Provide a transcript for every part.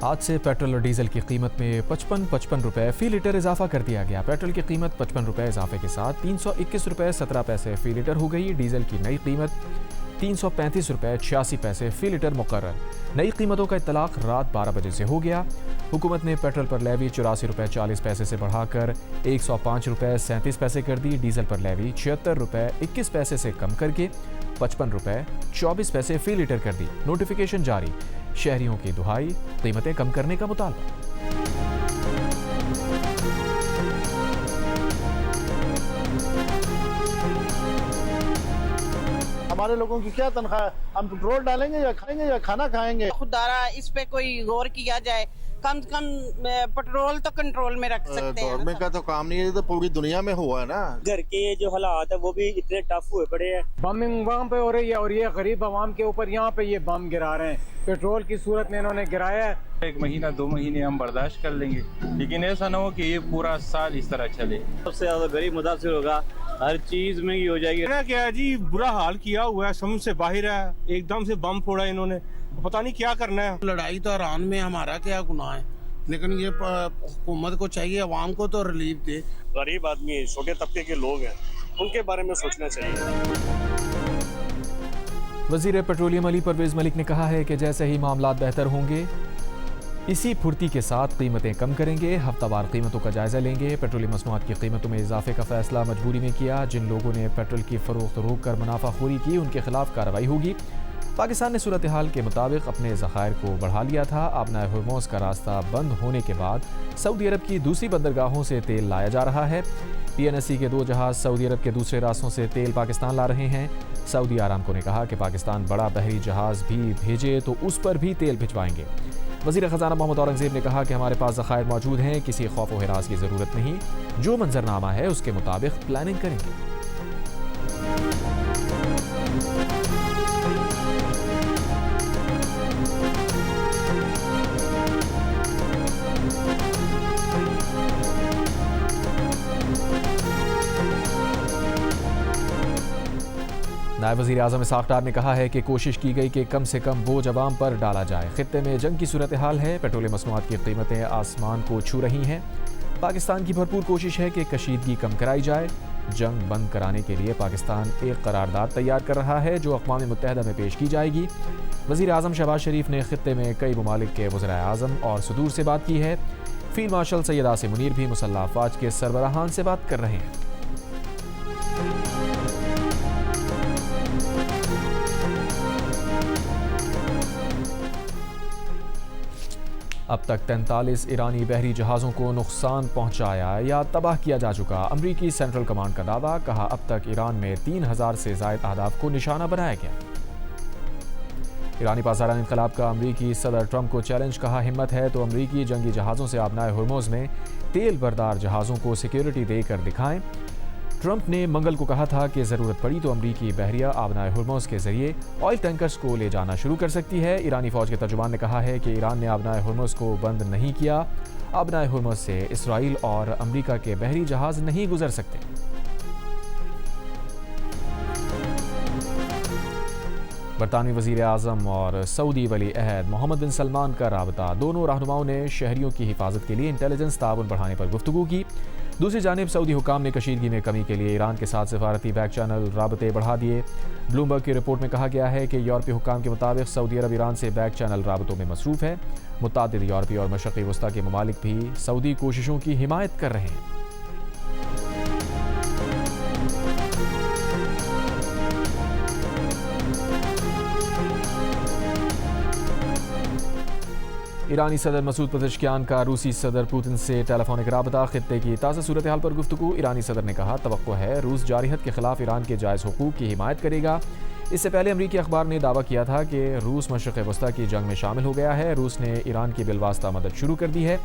आज से पेट्रोल और डीजल की कीमत में 55 रुपये फ़ी लीटर इजाफा कर दिया गया। पेट्रोल की कीमत 55 रुपये इजाफे के साथ 321 रुपये 17 पैसे फ़ी लीटर हो गई। डीजल की नई कीमत 335 रुपये 86 पैसे फ़ी लीटर मुकर्रर। नई कीमतों का इत्तलाक रात 12 बजे से हो गया। हुकूमत ने पेट्रोल पर लेवी 84 रुपये 40 पैसे से बढ़ाकर 105 रुपये 37 पैसे कर दी। डीजल पर लेवी 76 रुपये 21 पैसे से कम करके 55 रुपये 24 पैसे फ़ी लीटर कर दी। नोटिफिकेशन जारी, शहरियों की दुहाई, कीमतें कम करने का मुतालबा। हमारे लोगों की क्या तनख्वाह है? हम पेट्रोल डालेंगे या खाएंगे या खाना खाएंगे? खुदारा इस पे कोई गौर किया जाए, कम से कम पेट्रोल तो कंट्रोल में रख सकते हैं। गवर्नमेंट का तो काम नहीं है, ये तो पूरी दुनिया में हुआ है ना। घर के जो हालात है वो भी इतने टफ हुए पड़े हैं। बमिंग वहाँ पे हो रही है और ये गरीब आवाम के ऊपर यहाँ पे ये बम गिरा रहे हैं। पेट्रोल की सूरत में इन्होंने गिराया है। 1 महीना 2 महीने हम बर्दाश्त कर लेंगे, लेकिन ऐसा ना हो कि ये पूरा साल इस तरह चले। सबसे ज्यादा गरीब मुतासिर होगा, हर चीज महंगी हो जाएगी। क्या है जी, बुरा हाल किया हुआ है, समझ से बाहर है। एकदम से बम फोड़ा इन्होंने, पता नहीं क्या करना है। लड़ाई तो ईरान में हमारा क्या गुनाह है, लेकिन ये हुकूमत को चाहिए अवाम को तो रिलीफ दे। गरीब आदमी है, छोटे तबके के लोग हैं, उनके बारे में सोचना चाहिए। वज़ीर पेट्रोलियम अली परवेज़ मलिक ने कहा है कि जैसे ही मामलात बेहतर होंगे इसी फुर्ती के साथ कीमतें कम करेंगे। हफ्तावार कीमतों का जायजा लेंगे। पेट्रोलियम मसनूआत की कीमतों में इजाफे का फैसला मजबूरी में किया। जिन लोगों ने पेट्रोल की फरोख्त रोक कर मुनाफाखोरी की उनके खिलाफ कार्रवाई होगी। पाकिस्तान ने सूरत हाल के मुताबिक अपने ज़खायर को बढ़ा लिया था। आबनाए हुर्मुज़ का रास्ता बंद होने के बाद सऊदी अरब की दूसरी बंदरगाहों से तेल लाया जा रहा है। PNSE के 2 जहाज सऊदी अरब के दूसरे रास्तों से तेल पाकिस्तान ला रहे हैं। सऊदी आरामको ने कहा कि पाकिस्तान बड़ा बहरी जहाज भी भेजे तो उस पर भी तेल भिजवाएंगे। वज़ीर ख़ज़ाना मोहम्मद औरंगज़ेब ने कहा कि हमारे पास ज़खायर मौजूद हैं, किसी खौफ व हिरास की ज़रूरत नहीं। जो मंजरनामा है उसके मुताबिक प्लानिंग करेंगे। नायब वज़ीर आज़म इसहाक़ डार ने कहा है कि कोशिश की गई कि कम से कम बोझ अवाम पर डाला जाए। खित्ते में जंग की सूरत हाल है। पेट्रोलियम मसनूआत की कीमतें आसमान को छू रही हैं। पाकिस्तान की भरपूर कोशिश है कि कशीदगी कम कराई जाए। जंग बंद कराने के लिए पाकिस्तान एक करारदाद तैयार कर रहा है जो अक़वाम मुत्तहिदा में पेश की जाएगी। वज़ीर आज़म शहबाज शरीफ ने खित्ते में कई ममालिक के वज़राए आज़म और सदूर से बात की है। फील्ड मार्शल सैयद आसिम मुनीर भी मुसल्लह अफ़वाज के सरबराहान से बात कर रहे हैं। अब तक 43 ईरानी बहरी जहाज़ों को नुकसान पहुंचाया या तबाह किया जा चुका। अमरीकी सेंट्रल कमांड का दावा, कहा अब तक ईरान में 3000 से ज़ायद अहदाफ को निशाना बनाया गया। ईरानी पासदारान इनकलाब का अमरीकी सदर ट्रंप को चैलेंज, कहा हिम्मत है तो अमरीकी जंगी जहाज़ों से आबनाए हुर्मुज़ में तेल बरदार जहाज़ों को सिक्योरिटी देकर दिखाएं। ट्रंप ने मंगल को कहा था कि ज़रूरत पड़ी तो अमरीकी बहरिया आबनाए हुर्मुज़ के जरिए ऑयल टैंकर्स को ले जाना शुरू कर सकती है। ईरानी फ़ौज के तर्जुमान ने कहा है कि ईरान ने आबनाए हुर्मुज़ को बंद नहीं किया। आबनाए हुर्मुज़ से इसराइल और अमरीका के बहरी जहाज़ नहीं गुजर सकते। बरतानवी वज़ीर आज़म और सऊदी वली अहद मोहम्मद बिन सलमान का राबता। दोनों रहनुमाओं ने शहरियों की हिफाजत के लिए इंटेलिजेंस ताउन बढ़ाने पर गुफ्तगू की। दूसरी जानिब सऊदी हुकाम ने कशीदगी में कमी के लिए ईरान के साथ सिफारती बैक चैनल राबते बढ़ा दिए। ब्लूमबर्ग की रिपोर्ट में कहा गया है कि यूरोपीय हुकाम के मुताबिक सऊदी अरब ईरान से बैक चैनल राबतों में मसरूफ़ है। मुतअद्दिद यूरोपीय और मशरक़ी वस्ता के ममालिक भी सऊदी कोशिशों की हिमायत कर रहे हैं। ईरानी सदर मसूद पज़ेश्कियान का रूसी सदर पुतिन से टेलीफोनिक राबता। खित्ते की ताज़ा सूरत हाल पर गुफ्तगू। ईरानी सदर ने कहा तवक्को है रूस जारहियत के खिलाफ ईरान के जायज़ हुकूक की हिमायत करेगा। इससे पहले अमरीकी अखबार ने दावा किया था कि रूस मशरक़ वस्ता की जंग में शामिल हो गया है। रूस ने ईरान की बिलवास्ता मदद शुरू कर दी है।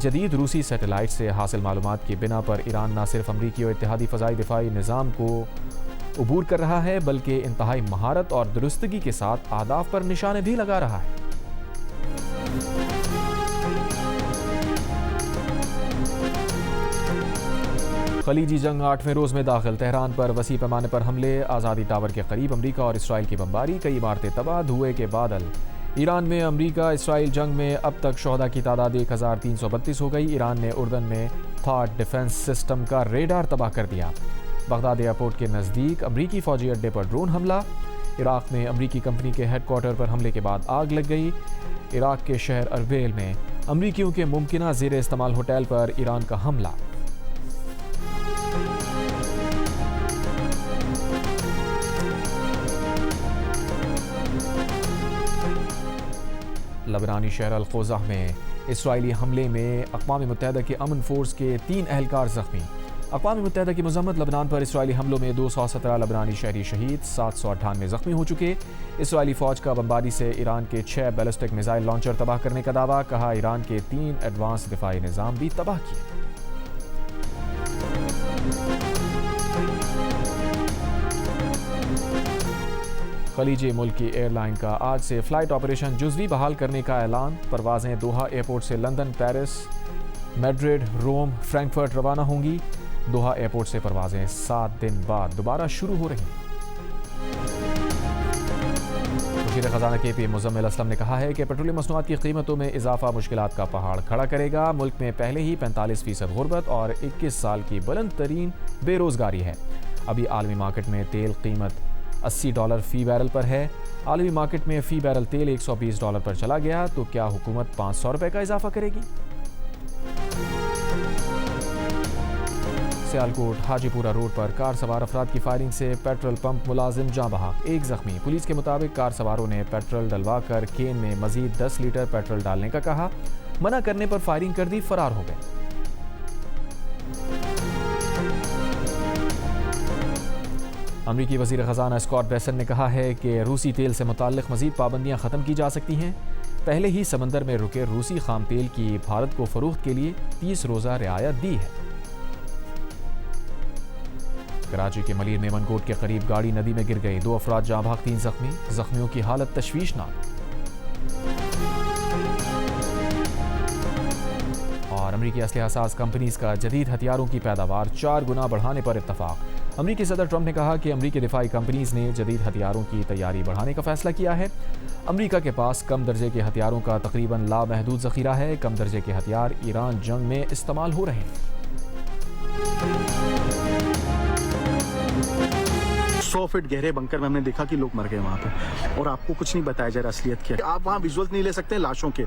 जदीद रूसी सैटेलाइट से हासिल मालूमात की बिना पर ईरान न सिर्फ अमरीकी और इत्तेहादी फ़ज़ाई दिफाई निज़ाम को अबूर कर रहा है बल्कि इंतहाई महारत और दुरुस्तगी के साथ अहदाफ पर निशाने भी लगा रहा है। खलीजी जंग 8वें रोज़ में दाखिल। तेहरान पर वसी पैमाने पर हमले। आज़ादी टावर के करीब अमरीका और इसराइल की बमबारी। कई इमारतें तबाह। धुएं के बादल। ईरान में अमेरिका इसराइल जंग में अब तक शोहदा की तादाद 1332 हो गई। ईरान ने उर्दन में थॉट डिफेंस सिस्टम का रेडार तबाह कर दिया। बगदाद एयरपोर्ट के नज़दीक अमरीकी फौजी अड्डे पर ड्रोन हमला। इराक में अमरीकी कंपनी के हेडक्वार्टर पर हमले के बाद आग लग गई। इराक के शहर अरबेल में अमरीकियों के मुमकिना ज़ेर इस्तेमाल होटल पर ईरान का हमला। लबनानी शहर अल-क़ोज़ा में इसराइली हमले में अक़वाम मुत्तहिदा के अमन फोर्स के 3 एहलकार ज़ख्मी। अक़वाम मुत्तहिदा की मज़म्मत। लबनान पर इसराइली हमलों में 217 लबनानी शहरी शहीद, 798 ज़ख्मी हो चुके। इसराइली फ़ौज का बमबारी से ईरान के 6 बैलिस्टिक मिसाइल लॉन्चर तबाह करने का दावा। कहा ईरान के 3 एडवांस दिफाई निज़ाम भी तबाह किए। खलीजी मुल्क की एयरलाइन का आज से फ़्लाइट ऑपरेशन जुज़वी बहाल करने का ऐलान। परवाज़ें दोहा एयरपोर्ट से लंदन, पेरिस, मैड्रिड, रोम, फ्रैंकफर्ट रवाना होंगी। दोहा एयरपोर्ट से परवाज़ें 7 दिन बाद दोबारा शुरू हो रही हैं। वज़ीर ख़ज़ाना KP मुज़म्मिल असलम ने कहा है कि पेट्रोलियम मसनूआत की कीमतों में इजाफा मुश्किलात का पहाड़ खड़ा करेगा। मुल्क में पहले ही 45% गुर्बत और 21 साल की बुलंद तरीन बेरोज़गारी है। अभी आलमी मार्केट में तेल कीमत $80 फ़ी बैरल पर है। आलमी मार्केट में फ़ी बैरल तेल $120 पर चला गया तो क्या हुकूमत $500 का इजाफा करेगी? सियालकोट हाजीपुरा रोड पर कार सवार अफराद की फायरिंग से पेट्रोल पंप मुलाजिम जाँ बहक, 1 ज़ख्मी। पुलिस के मुताबिक कार सवारों ने पेट्रोल डलवा कर केन में मजीद 10 लीटर पेट्रोल डालने का कहा। मना करने पर फायरिंग कर दी, फरार हो गए। अमरीकी वज़ीर ख़ज़ाना स्कॉट बेसन ने कहा है कि रूसी तेल से मुताल्लिक़ मज़ीद पाबंदियाँ ख़त्म की जा सकती हैं। पहले ही समंदर में रुके रूसी खाम तेल की भारत को फ़रोख्त के लिए 30 रोज़ा रियायत दी है। कराची के मलीर मेमनकोट के करीब गाड़ी नदी में गिर गई, 2 अफराद जाँ बहक, 3 ज़ख्मी। ज़ख्मियों की हालत तशवीशनाक। और अमरीकी असलहा-साज़ कंपनीज़ का जदीद हथियारों की पैदावार 4 गुना बढ़ाने पर इत्तफाक। अमरीकी सदर ट्रंप ने कहा कि अमरीकी दिफाई कंपनीज़ ने जदीद हथियारों की तैयारी बढ़ाने का फैसला किया है। अमरीका के पास कम दर्जे के हथियारों का तकरीबन लामहदूद ज़ख़ीरा है। कम दर्जे के हथियार ईरान जंग में इस्तेमाल हो रहे हैं। 100 फीट गहरे बंकर में हमने देखा कि लोग मर गए वहाँ पे, और आपको कुछ नहीं बताया जा रहा असलियत क्या। आप वहाँ विजुअल्स नहीं ले सकते हैं लाशों के,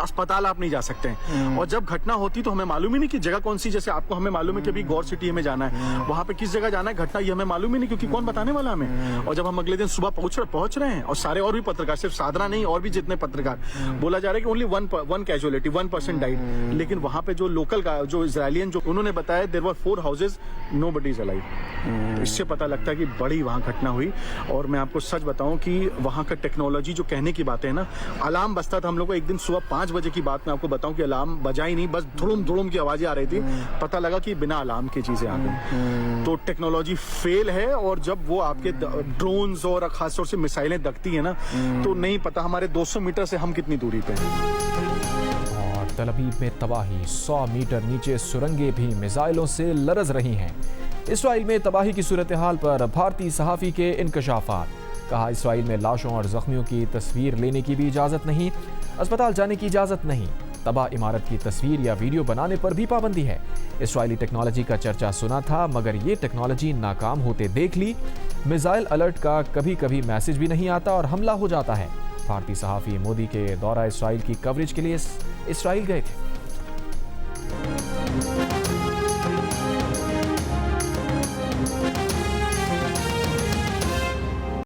अस्पताल आप नहीं जा सकते हैं। और जब घटना होती तो हमें मालूम ही नहीं कि जगह कौन सी। जैसे आपको हमें मालूम है कि अभी गौर सिटी में जाना है, वहाँ पे किस जगह जाना है, घटना ये हमें मालूम ही नहीं, क्योंकि कौन बताने वाला हमें। और जब हम अगले दिन सुबह पहुंच रहे हैं, और सारे और भी पत्रकार, सिर्फ साधना नहीं और भी जितने पत्रकार, बोला जा रहा है कि ओनली वन कैजुअलिटी, 1% डाइड। लेकिन वहाँ पे जो लोकल जो इजरायलियन जो उन्होंने बताया there were 4 houses, nobody is alive. इससे पता लगता है कि बड़ी वहाँ घटना हुई। और मैं आपको सच बताऊं कि वहाँ का टेक्नोलॉजी जो कहने की बात है ना, अलार्म बजता था हम लोग को। एक दिन सुबह 5 बजे की बात मैं आपको बताऊं कि अलार्म बजा ही नहीं, बस धुड़ुम धुड़ुम की आवाजें आ रही थी। पता लगा कि बिना अलार्म की चीजें आ गई। तो टेक्नोलॉजी फेल है। और जब वो आपके ड्रोन्स और खासतौर से मिसाइलें दगती है ना, तो नहीं पता हमारे 200 मीटर से हम कितनी दूरी पे हैं। और तल अबीब में तबाही, 100 मीटर नीचे सुरंगें भी मिसाइलों से लरज रही हैं। इसराइल में तबाही की सूरत हाल पर भारतीय सहाफ़ी के इंकशाफात। कहा इसराइल में लाशों और ज़ख्मियों की तस्वीर लेने की भी इजाज़त नहीं, अस्पताल जाने की इजाज़त नहीं, तबाह इमारत की तस्वीर या वीडियो बनाने पर भी पाबंदी है। इसराइली टेक्नोलॉजी का चर्चा सुना था, मगर ये टेक्नोलॉजी नाकाम होते देख ली। मिसाइल अलर्ट का कभी कभी मैसेज भी नहीं आता और हमला हो जाता है। भारतीय सहाफ़ी मोदी के दौरा इसराइल की कवरेज के लिए इसराइल गए थे।